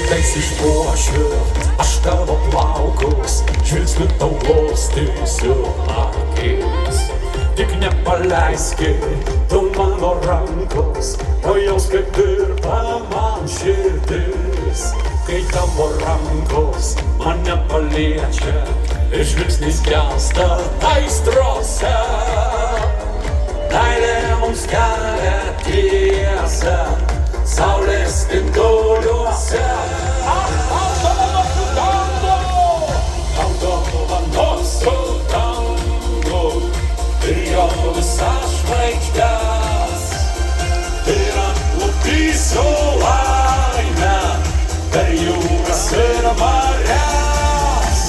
Kartais išpuošiu aš tavo plaukus, žvilgsniu tau glostysiu akis. Tik nepaleiskit tu mano rankos, pajaus kaip dirba man širdis. Kai tavo rankos mane paliečia ir žvilgsnis gelsta aistrose, meilė mums kelia tiesą saulės spinduliuose. Autovanosiu dangu ir jo visas žvaigždes, ir atlupysiu laimę per jūras ir marias.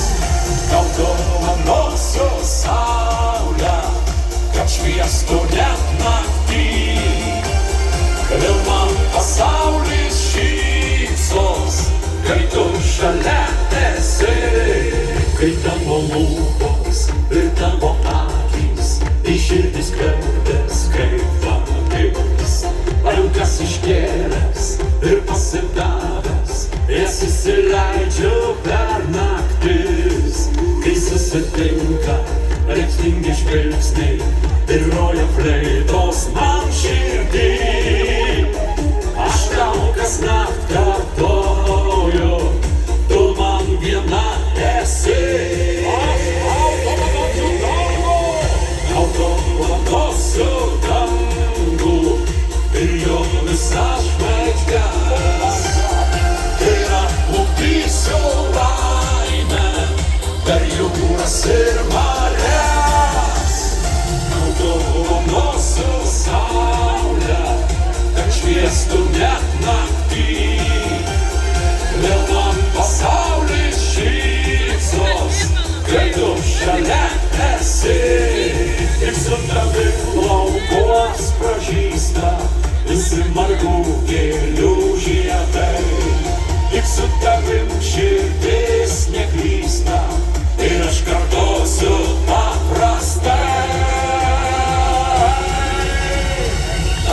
Autovanosiu saulę, kad šviestų net naktį, vėl man pasaulis šypsos, kai tu šalia esi. Kai tavo lūpos ir tavo akys į širdis skverbės kaip vagis. Rankas iškėlęs ir pasidavęs, jas įsileidžiu per naktis. Kai susitinka rėksmingi žvilgsniai ir groja fleitos man širdį, aš tau kasnakt kartoju, tu man viena esi. Autovanosiu dangu ir jo visas žvaigždes, ir atlupysiu laimę per jūras ir marias. Autovanosiu saulę, kad šviestų net naktį, vėl man pasaulis šypsos, kai tu šalia esi. Tik su tavim laukuos pražysta visi margų gėlių žiedai. Tik su tavim širdis neklysta ir aš kartosiu paprastai.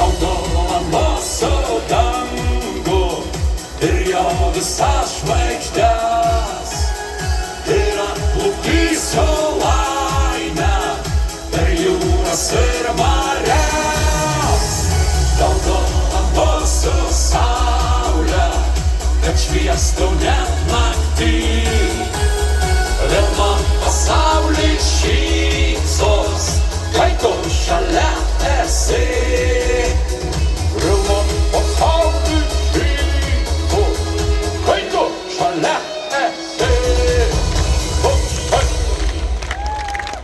Autovanosiu dangu ir jo visas žvaigždes,